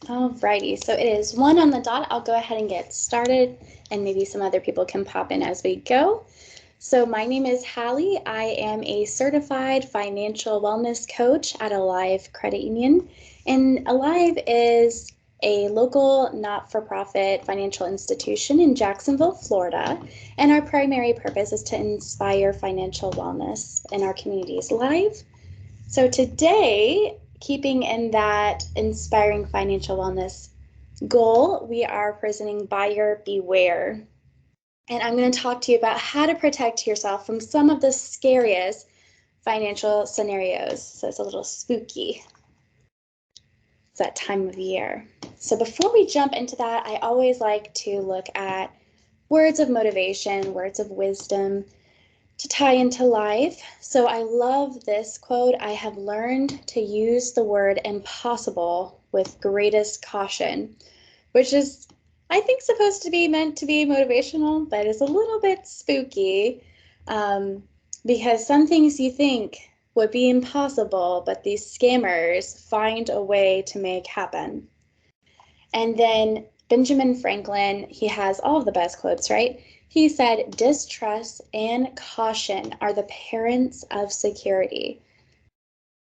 Alrighty, so it is 1 on the dot. I'll go ahead and get started, and maybe some other people can pop in as we go. So my name is Hallie. I am a certified financial wellness coach at Alive Credit Union. And Alive is a local not-for-profit financial institution in Jacksonville, Florida. And our primary purpose is to inspire financial wellness in our communities. Live. So today, keeping in that inspiring financial wellness goal, we are presenting Buyer Beware. And I'm going to talk to you about how to protect yourself from some of the scariest financial scenarios. So it's a little spooky. It's that time of year. So before we jump into that, I always like to look at words of motivation, words of wisdom to tie into life. So I love this quote. I have learned to use the word impossible with greatest caution, which is, I think, supposed to be meant to be motivational, but it's a little bit spooky because some things you think would be impossible, but these scammers find a way to make happen. And then Benjamin Franklin, he has all of the best quotes, right? He said, distrust and caution are the parents of security.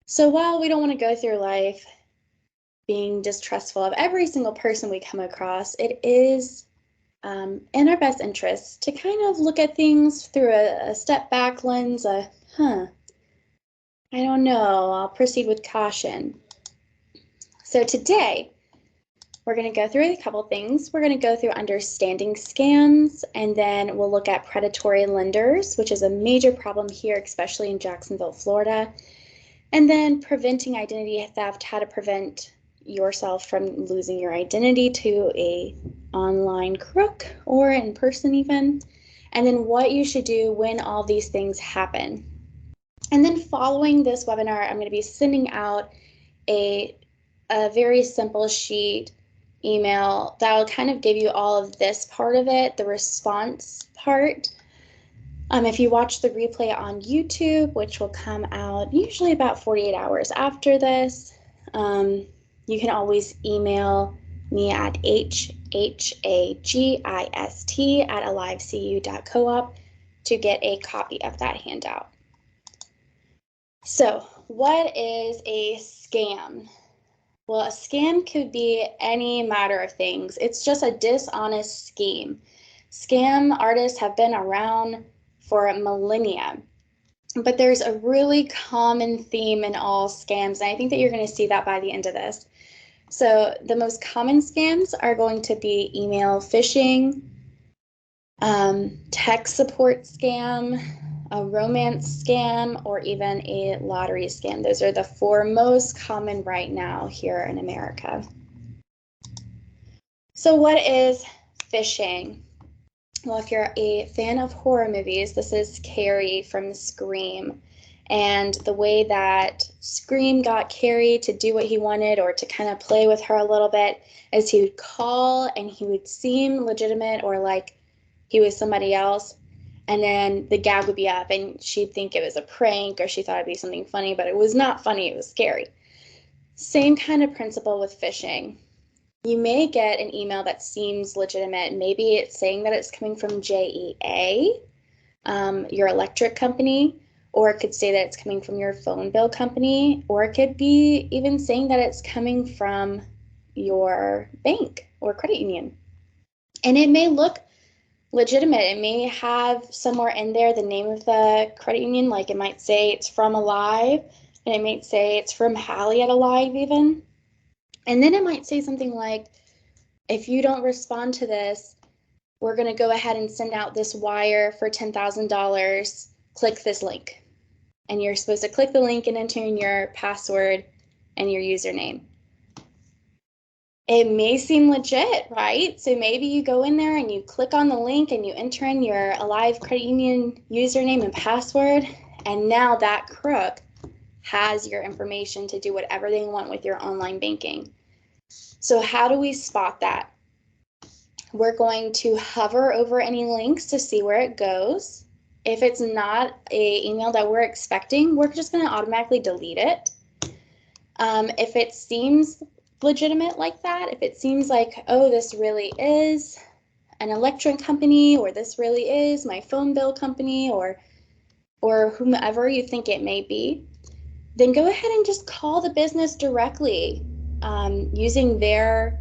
So while we don't want to go through life being distrustful of every single person we come across, it is in our best interest to kind of look at things through a step back lens, I don't know, I'll proceed with caution. So today, we're going to go through a couple things. We're going to go through understanding scams, and then we'll look at predatory lenders, which is a major problem here, especially in Jacksonville, Florida. And then preventing identity theft, how to prevent yourself from losing your identity to a online crook or in person even. And then what you should do when all these things happen. And then following this webinar, I'm going to be sending out a very simple sheet email that will kind of give you all of this part of it, the response part. If you watch the replay on YouTube, which will come out usually about 48 hours after this, you can always email me at hhagist@alivecu.coop to get a copy of that handout. So what is a scam? Well, a scam could be any matter of things. It's just a dishonest scheme. Scam artists have been around for millennia, but there's a really common theme in all scams, and I think that you're going to see that by the end of this. So the most common scams are going to be email phishing, tech support scam, a romance scam, or even a lottery scam. Those are the 4 most common right now here in America. So what is phishing? Well, if you're a fan of horror movies, this is Carrie from Scream. And the way that Scream got Carrie to do what he wanted or to kind of play with her a little bit is he would call and he would seem legitimate or like he was somebody else. And then the gag would be up and she'd think it was a prank or she thought it'd be something funny, but it was not funny, it was scary. Same kind of principle with phishing. You may get an email that seems legitimate. Maybe it's saying that it's coming from JEA, your electric company, or it could say that it's coming from your phone bill company, or it could be even saying that it's coming from your bank or credit union. And it may look legitimate. It may have somewhere in there the name of the credit union, like it might say it's from Alive, and it might say it's from Hallie at Alive even. And then it might say something like, if you don't respond to this, we're going to go ahead and send out this wire for $10,000. Click this link. And you're supposed to click the link and enter in your password and your username. It may seem legit, right? So maybe you go in there and you click on the link and you enter in your Alive Credit Union username and password, and now that crook has your information to do whatever they want with your online banking. So how do we spot that? We're going to hover over any links to see where it goes. If it's not an email that we're expecting, we're just going to automatically delete it. If it seems legitimate like that, if it seems like, oh, this really is an electric company, or this really is my phone bill company, or whomever you think it may be, then go ahead and just call the business directly using their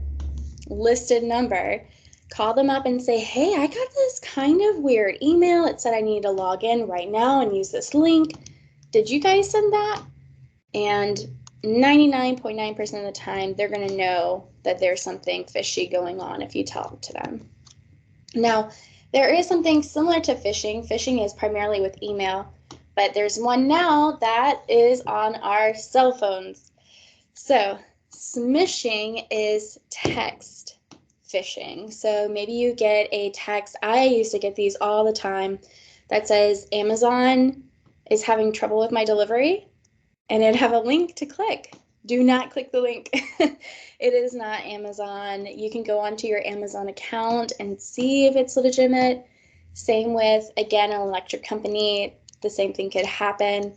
listed number. Call them up and say, hey, I got this kind of weird email. It said I need to log in right now and use this link. Did you guys send that? And 99.9% of the time, they're going to know that there's something fishy going on if you tell it to them. Now, there is something similar to phishing. Phishing is primarily with email, but there's one now that is on our cell phones. So smishing is text phishing. So maybe you get a text, I used to get these all the time, that says Amazon is having trouble with my delivery, and it'd have a link to click. Do not click the link. It is not Amazon. You can go onto your Amazon account and see if it's legitimate. Same with, again, an electric company, the same thing could happen.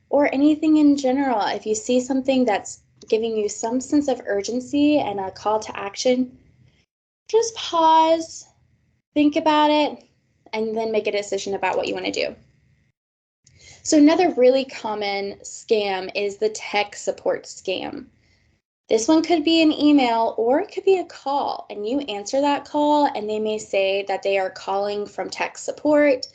Or anything in general. If you see something that's giving you some sense of urgency and a call to action, just pause, think about it, and then make a decision about what you want to do. So another really common scam is the tech support scam. This one could be an email or it could be a call, and you answer that call and they may say that they are calling from tech support,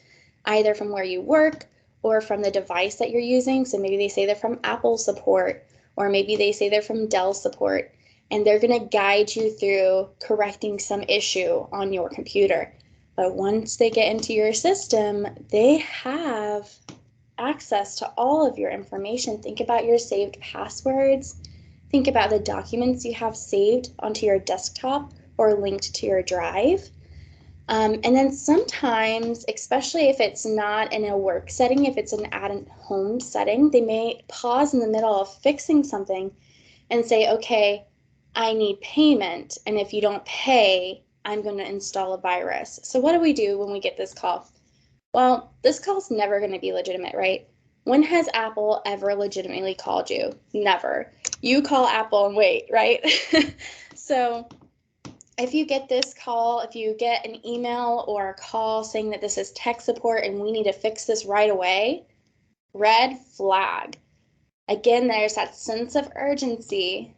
either from where you work or from the device that you're using. So maybe they say they're from Apple support, or maybe they say they're from Dell support, and they're going to guide you through correcting some issue on your computer. But once they get into your system, they have access to all of your information. Think about your saved passwords. Think about the documents you have saved onto your desktop or linked to your drive. And then sometimes, especially if it's not in a work setting, if it's an at-home setting, they may pause in the middle of fixing something and say, okay, I need payment, and if you don't pay, I'm going to install a virus. So what do we do when we get this call? Well, this call's never going to be legitimate, right? When has Apple ever legitimately called you? Never. You call Apple and wait, right? So if you get this call, if you get an email or a call saying that this is tech support and we need to fix this right away, red flag. Again, there's that sense of urgency,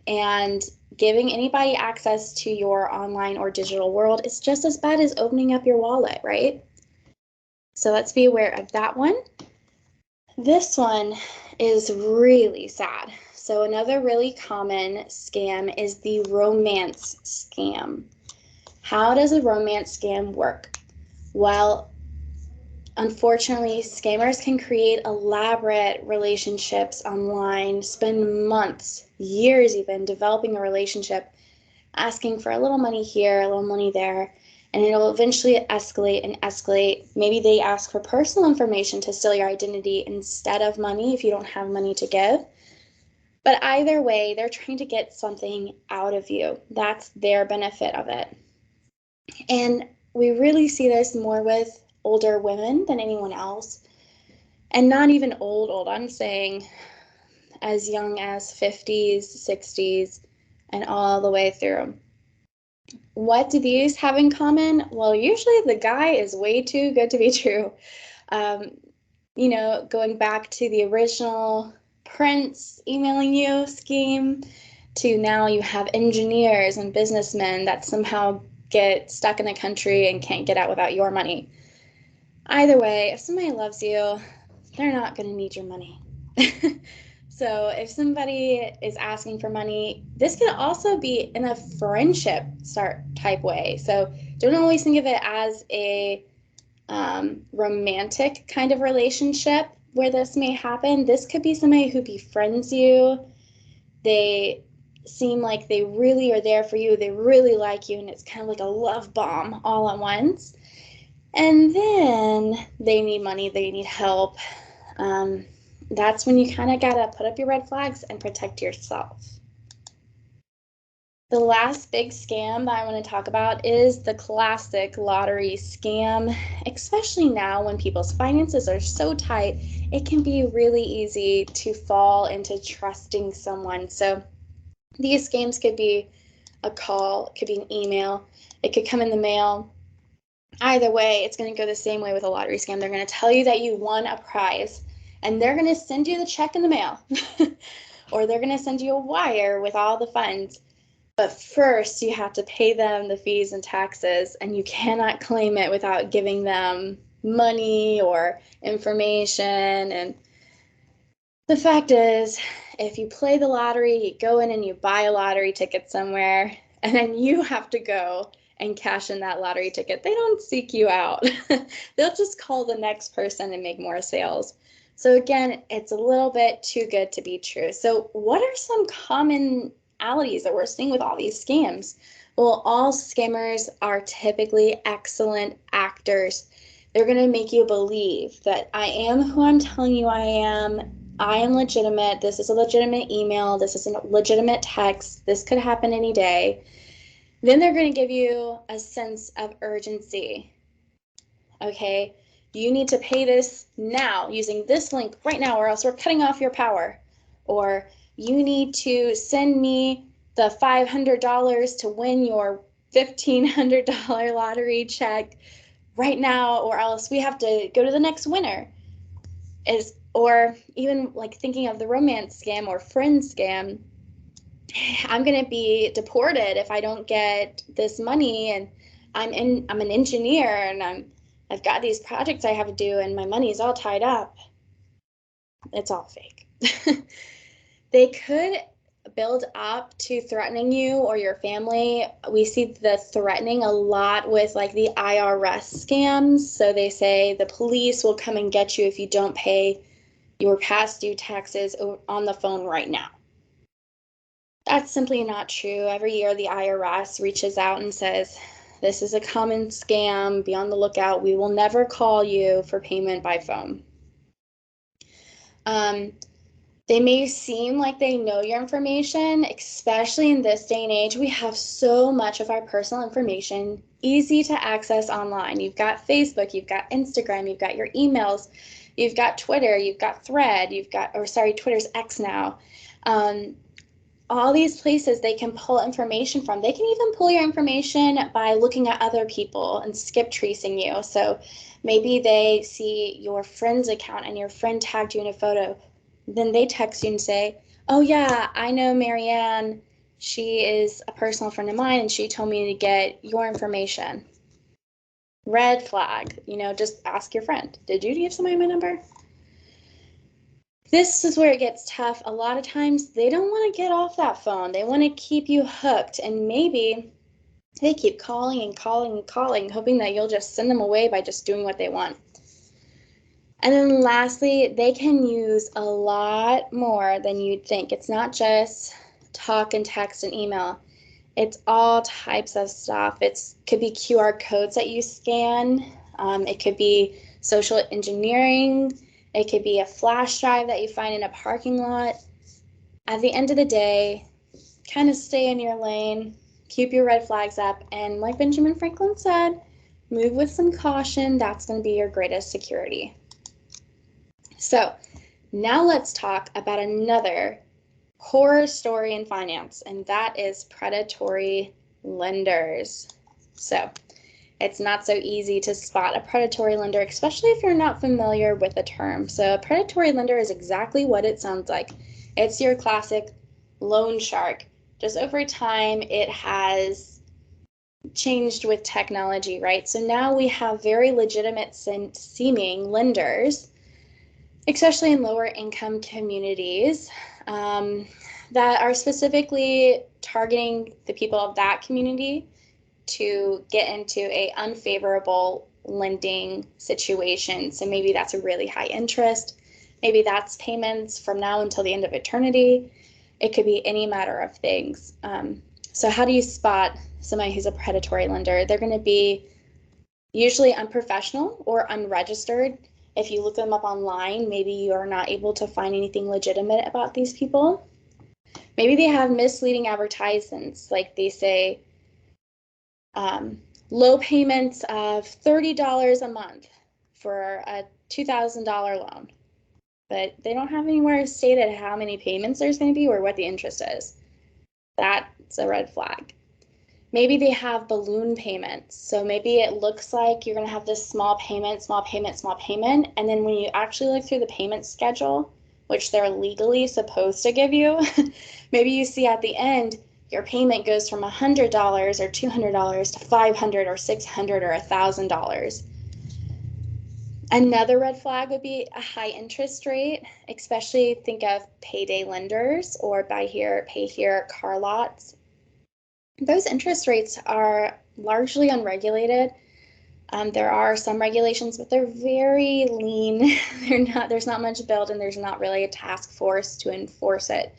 and giving anybody access to your online or digital world is just as bad as opening up your wallet, right? So let's be aware of that one. This one is really sad. So another really common scam is the romance scam. How does a romance scam work? Well, unfortunately, scammers can create elaborate relationships online, spend months, years even, developing a relationship, asking for a little money here, a little money there, and it'll eventually escalate and escalate. Maybe they ask for personal information to steal your identity instead of money if you don't have money to give. But either way, they're trying to get something out of you. That's their benefit of it. And we really see this more with older women than anyone else. And not even old, I'm saying as young as 50s, 60s, and all the way through. What do these have in common? Well, usually the guy is way too good to be true. You know, going back to the original Prince emailing you scheme to now you have engineers and businessmen that somehow get stuck in the country and can't get out without your money. Either way, if somebody loves you, they're not going to need your money. So if somebody is asking for money, this can also be in a friendship type way. So don't always think of it as a romantic kind of relationship where this may happen. This could be somebody who befriends you. They seem like they really are there for you. They really like you, and it's kind of like a love bomb all at once. And then they need money, they need help. That's when you kind of gotta put up your red flags and protect yourself. The last big scam that I want to talk about is the classic lottery scam. Especially now when people's finances are so tight, it can be really easy to fall into trusting someone. So These scams could be a call, it could be an email, it could come in the mail. Either way, it's going to go the same way with a lottery scam. They're going to tell you that you won a prize, and they're going to send you the check in the mail, or they're going to send you a wire with all the funds. But first, you have to pay them the fees and taxes, and you cannot claim it without giving them money or information. And the fact is, if you play the lottery, you go in and you buy a lottery ticket somewhere, and then you have to go and cash in that lottery ticket. They don't seek you out. They'll just call the next person and make more sales. So again, it's a little bit too good to be true. So what are some commonalities that we're seeing with all these scams? Well, all scammers are typically excellent actors. They're going to make you believe that I am who I'm telling you I am legitimate. This is a legitimate email. This is a legitimate text. This could happen any day. Then they're going to give you a sense of urgency. Okay, you need to pay this now using this link right now, or else we're cutting off your power. Or you need to send me the $500 to win your $1,500 lottery check right now, or else we have to go to the next winner. Or even like thinking of the romance scam or friend scam. I'm going to be deported if I don't get this money, and I'm an engineer, and I've got these projects I have to do, and my money is all tied up. It's all fake. They could build up to threatening you or your family. We see the threatening a lot with like the IRS scams. So they say the police will come and get you if you don't pay your past due taxes on the phone right now. That's simply not true. Every year, the IRS reaches out and says, this is a common scam. Be on the lookout. We will never call you for payment by phone. They may seem like they know your information, especially in this day and age. We have so much of our personal information easy to access online. You've got Facebook, you've got Instagram, you've got your emails, you've got Twitter, you've got Thread, Twitter's X now. All these places they can pull information from. They can even pull your information by looking at other people and skip tracing you. So maybe they see your friend's account and your friend tagged you in a photo. Then they text you and say, oh yeah, I know Marianne. She is a personal friend of mine and she told me to get your information. Red flag, just ask your friend. Did you give somebody my number? This is where it gets tough. A lot of times they don't want to get off that phone. They want to keep you hooked, and maybe they keep calling and calling and calling, hoping that you'll just send them away by just doing what they want. And then lastly, they can use a lot more than you'd think. It's not just talk and text and email. It's all types of stuff. It could be QR codes that you scan. It could be social engineering. It could be a flash drive that you find in a parking lot. At the end of the day, kind of stay in your lane, keep your red flags up, and like Benjamin Franklin said, move with some caution. That's going to be your greatest security. So now let's talk about another horror story in finance, and that is predatory lenders. So it's not so easy to spot a predatory lender, especially if you're not familiar with the term. So a predatory lender is exactly what it sounds like. It's your classic loan shark. Just over time, it has changed with technology, right? So now we have very legitimate seeming lenders, especially in lower income communities, that are specifically targeting the people of that community to get into a unfavorable lending situation. So maybe that's a really high interest. Maybe that's payments from now until the end of eternity. It could be any matter of things. So how do you spot somebody who's a predatory lender? They're going to be usually unprofessional or unregistered. If you look them up online, maybe you are not able to find anything legitimate about these people. Maybe they have misleading advertisements, like they say, low payments of $30 a month for a $2,000 loan, but they don't have anywhere stated how many payments there's going to be or what the interest is. It's a red flag. Maybe they have balloon payments. So maybe it looks like you're going to have this small payment, small payment, small payment. And then when you actually look through the payment schedule, which they're legally supposed to give you, maybe you see at the end, your payment goes from $100 or $200 to $500 or $600 or $1,000. Another red flag would be a high interest rate, especially think of payday lenders or buy here, pay here car lots. Those interest rates are largely unregulated. There are some regulations, but they're very lean. There's not much built, and there's not really a task force to enforce it.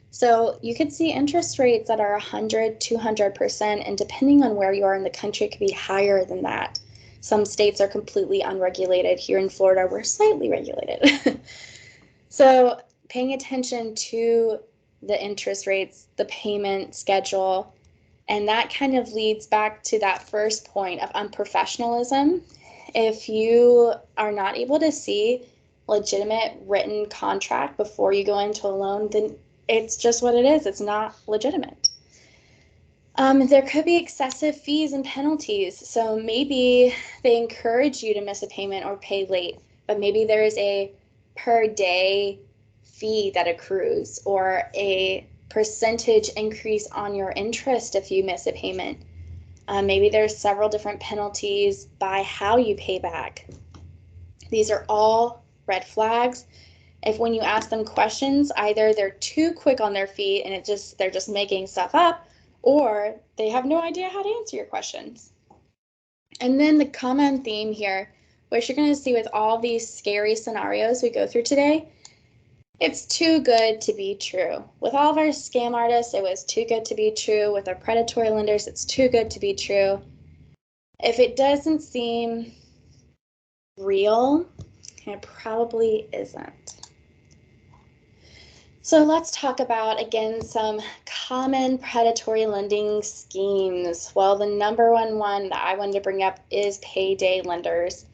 So you could see interest rates that are 100, 200%, and depending on where you are in the country, it could be higher than that. Some states are completely unregulated. Here in Florida, we're slightly regulated. So paying attention to the interest rates, the payment schedule, and that kind of leads back to that first point of unprofessionalism. If you are not able to see legitimate written contract before you go into a loan, then it's just what it is. It's not legitimate. There could be excessive fees and penalties. So maybe they encourage you to miss a payment or pay late, but maybe there is a per day fee that accrues or a percentage increase on your interest if you miss a payment. Maybe there's several different penalties by how you pay back. These are all red flags. If when you ask them questions, either they're too quick on their feet and they're just making stuff up, or they have no idea how to answer your questions. And then the common theme here, which you're going to see with all these scary scenarios we go through today, it's too good to be true. With all of our scam artists, it was too good to be true. With our predatory lenders, it's too good to be true. If it doesn't seem real, it probably isn't. So let's talk about, again, some common predatory lending schemes. Well, the number one that I wanted to bring up is payday lenders.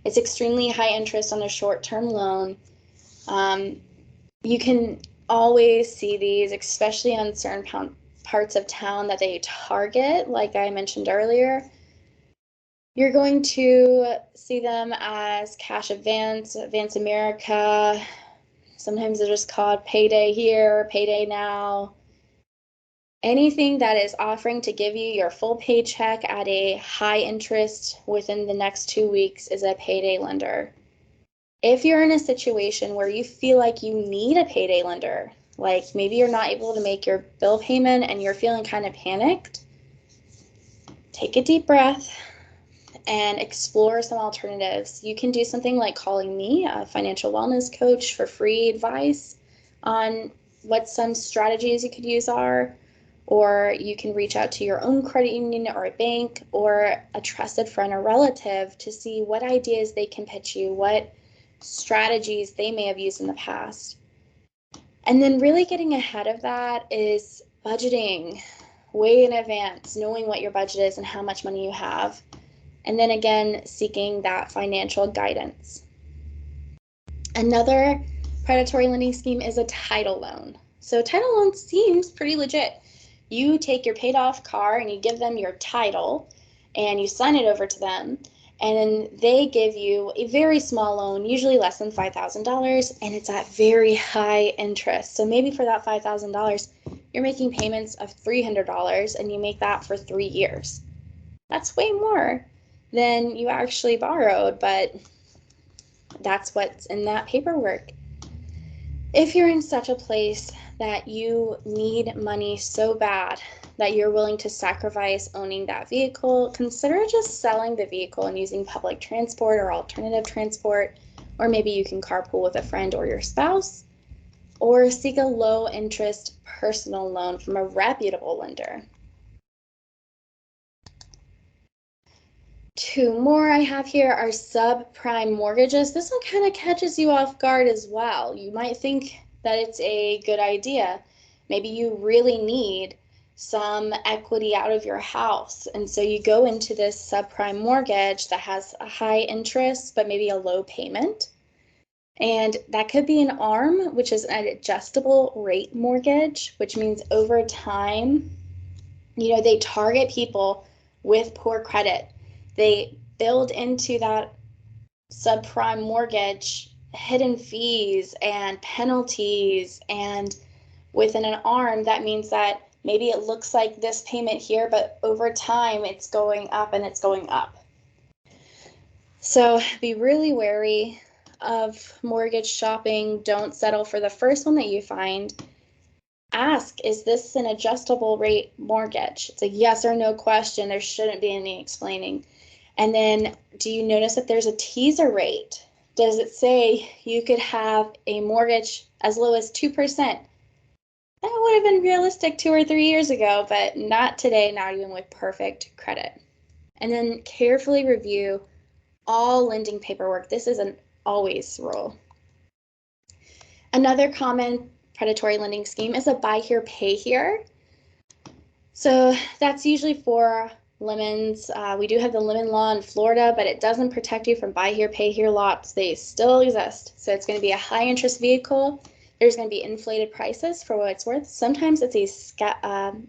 It's extremely high interest on a short-term loan. You can always see these, especially on certain parts of town that they target, like I mentioned earlier. You're going to see them as Cash Advance, Advance America. Sometimes they're just called Payday Here, Payday Now. Anything that is offering to give you your full paycheck at a high interest within the next 2 weeks is a payday lender. If you're in a situation where you feel like you need a payday lender, like maybe you're not able to make your bill payment and you're feeling kind of panicked, take a deep breath and explore some alternatives. You can do something like calling me, a financial wellness coach, for free advice on what some strategies you could use are, or you can reach out to your own credit union or a bank or a trusted friend or relative to see what ideas they can pitch you, what strategies they may have used in the past. And then really getting ahead of that is budgeting way in advance, knowing what your budget is and how much money you have. And then again, seeking that financial guidance. Another predatory lending scheme is a title loan. So a title loan seems pretty legit. You take your paid off car and you give them your title and you sign it over to them, and then they give you a very small loan, usually less than $5,000, and it's at very high interest. So maybe for that $5,000, you're making payments of $300 and you make that for 3 years. That's way more than you actually borrowed, but that's what's in that paperwork. If you're in such a place that you need money so bad that you're willing to sacrifice owning that vehicle, consider just selling the vehicle and using public transport or alternative transport, or maybe you can carpool with a friend or your spouse, or seek a low interest personal loan from a reputable lender. 2 more I have here are subprime mortgages. This one kind of catches you off guard as well. You might think that it's a good idea. Maybe you really need some equity out of your house, and so you go into this subprime mortgage that has a high interest but maybe a low payment. And that could be an ARM, which is an adjustable rate mortgage, which means over time They target people with poor credit. They build into that subprime mortgage hidden fees and penalties, and within an arm, that means that maybe it looks like this payment here, but over time it's going up and it's going up. So be really wary of mortgage shopping. Don't settle for the first one that you find. Ask, is this an adjustable rate mortgage? It's a yes or no question. There shouldn't be any explaining. And then, do you notice that there's a teaser rate? Does it say you could have a mortgage as low as 2%? That would have been realistic 2 or 3 years ago, but not today, not even with perfect credit. And then carefully review all lending paperwork. This is an always rule. Another common predatory lending scheme is a buy here, pay here. So that's usually for lemons. We do have the lemon law in Florida, but it doesn't protect you from buy here, pay here lots. They still exist. So it's going to be a high interest vehicle. There's going to be inflated prices for what it's worth. Sometimes it's a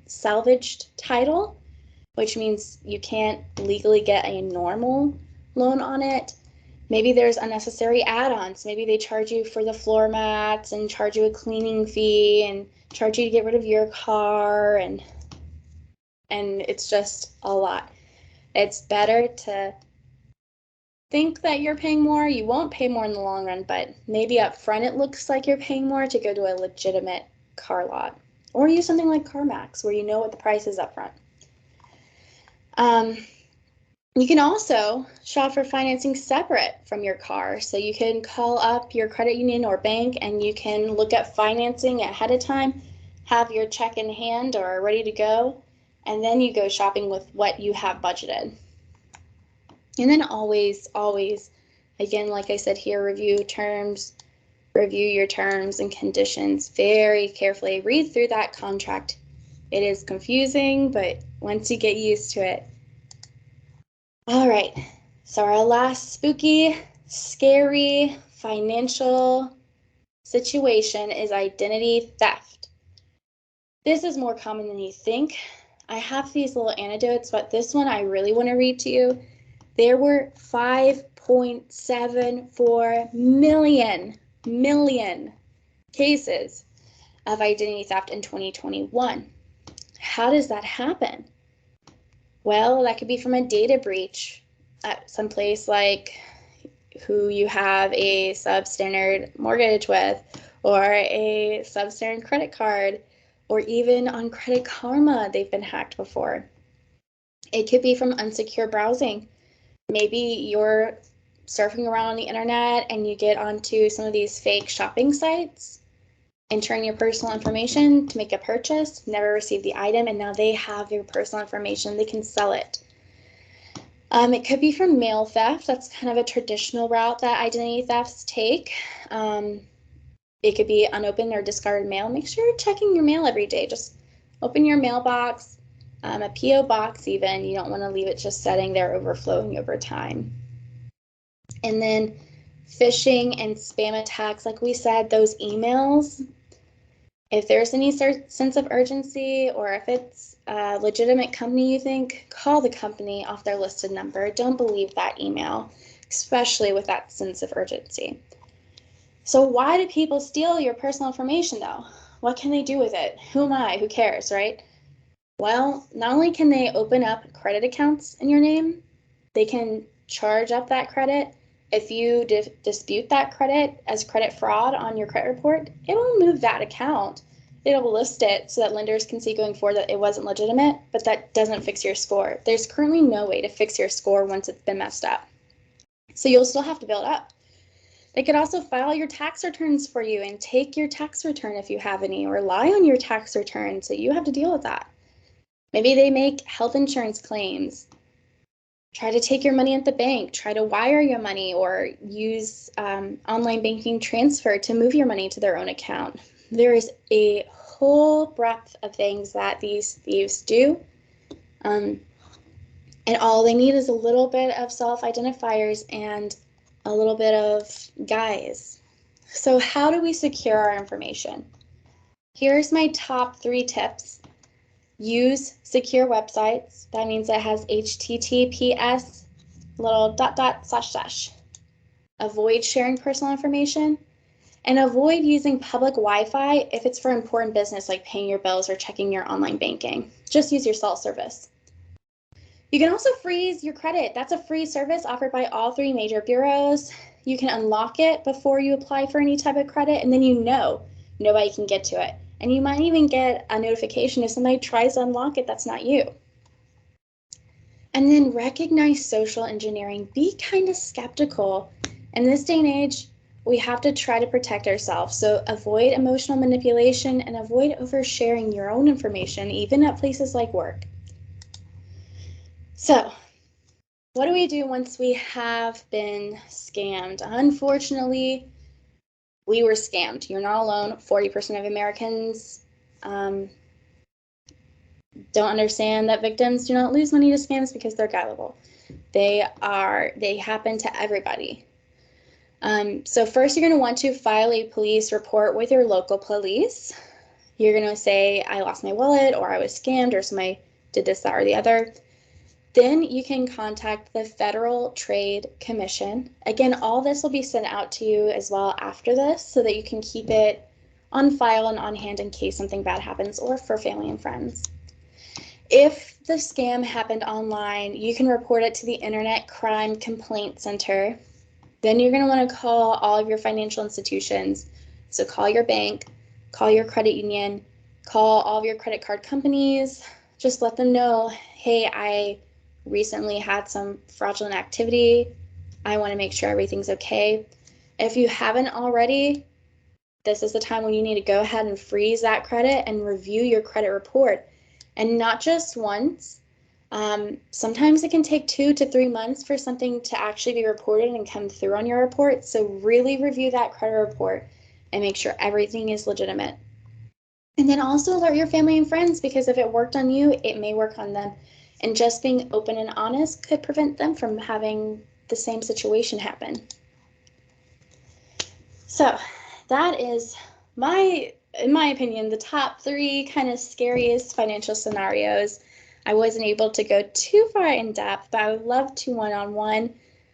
salvaged title, which means you can't legally get a normal loan on it. Maybe there's unnecessary add-ons. Maybe they charge you for the floor mats and charge you a cleaning fee and charge you to get rid of your car, and it's just a lot. It's better to think that you're paying more. You won't pay more in the long run, but maybe up front it looks like you're paying more to go to a legitimate car lot. Or use something like CarMax where you know what the price is up front. You can also shop for financing separate from your car. So you can call up your credit union or bank and you can look at financing ahead of time, have your check in hand or ready to go, and then you go shopping with what you have budgeted. And then always, again, like I said here, review your terms and conditions very carefully. Read through that contract. It is confusing, but once you get used to it. All right, so our last spooky, scary financial situation is identity theft. This is more common than you think. I have these little anecdotes, but this one I really want to read to you. There were 5.74 million cases of identity theft in 2021. How does that happen? Well, that could be from a data breach at some place like who you have a substandard mortgage with, or a substandard credit card, or even on Credit Karma, they've been hacked before. It could be from unsecure browsing. Maybe you're surfing around on the internet and you get onto some of these fake shopping sites, entering your personal information to make a purchase, never received the item, and now they have your personal information. They can sell it. It could be from mail theft. That's kind of a traditional route that identity thefts take. It could be unopened or discarded mail. Make sure you're checking your mail every day. Just open your mailbox, a P.O. box even. You don't want to leave it just sitting there overflowing over time. And then phishing and spam attacks, like we said, those emails, if there's any sense of urgency, or if it's a legitimate company you think, call the company off their listed number. Don't believe that email, especially with that sense of urgency. So why do people steal your personal information though? What can they do with it? Who am I? Who cares, right? Well, not only can they open up credit accounts in your name, they can charge up that credit. If you dispute that credit as credit fraud on your credit report, it will move that account. It'll list it so that lenders can see going forward that it wasn't legitimate, but that doesn't fix your score. There's currently no way to fix your score once it's been messed up. So you'll still have to build up. They could also file your tax returns for you and take your tax return if you have any, or lie on your tax return, so you have to deal with that. Maybe they make health insurance claims. Try to take your money at the bank, try to wire your money, or use online banking transfer to move your money to their own account. There is a whole breadth of things that these thieves do. And all they need is a little bit of self-identifiers and a little bit of guise. So how do we secure our information? Here's my top 3 tips. Use secure websites. That means it has HTTPS, little dot dot slash slash. Avoid sharing personal information. And avoid using public Wi-Fi if it's for important business like paying your bills or checking your online banking. Just use your cell service. You can also freeze your credit. That's a free service offered by all 3 major bureaus. You can unlock it before you apply for any type of credit, and then you know nobody can get to it. And you might even get a notification if somebody tries to unlock it that's not you. And then recognize social engineering. Be kind of skeptical. In this day and age, we have to try to protect ourselves. So avoid emotional manipulation and avoid oversharing your own information, even at places like work. So what do we do once we have been scammed? Unfortunately, we were scammed. You're not alone. 40% of Americans don't understand that victims do not lose money to scams because they're gullible. They happen to everybody. So first, you're going to want to file a police report with your local police. You're going to say, I lost my wallet, or I was scammed, or somebody did this, that, or the other. Then you can contact the Federal Trade Commission. Again, all this will be sent out to you as well after this so that you can keep it on file and on hand in case something bad happens, or for family and friends. If the scam happened online, you can report it to the Internet Crime Complaint Center. Then you're going to want to call all of your financial institutions. So call your bank, call your credit union, call all of your credit card companies. Just let them know, hey, I recently had some fraudulent activity. I want to make sure everything's okay. If you haven't already, this is the time when you need to go ahead and freeze that credit and review your credit report. And not just once. Sometimes it can take 2 to 3 months for something to actually be reported and come through on your report. So really review that credit report and make sure everything is legitimate. And then also alert your family and friends, because if it worked on you, it may work on them. And just being open and honest could prevent them from having the same situation happen. So that is in my opinion, the top 3 kind of scariest financial scenarios. I wasn't able to go too far in depth, but I would love to one-on-one.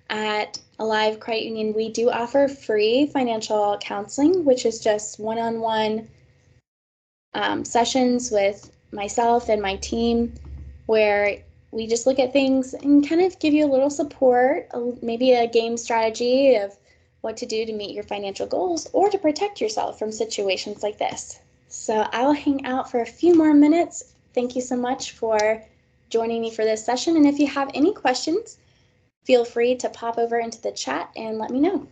At Alive Credit Union, we do offer free financial counseling, which is just one-on-one sessions with myself and my team, where we just look at things and kind of give you a little support, maybe a game strategy of what to do to meet your financial goals or to protect yourself from situations like this. So I'll hang out for a few more minutes. Thank you so much for joining me for this session. And if you have any questions, feel free to pop over into the chat and let me know.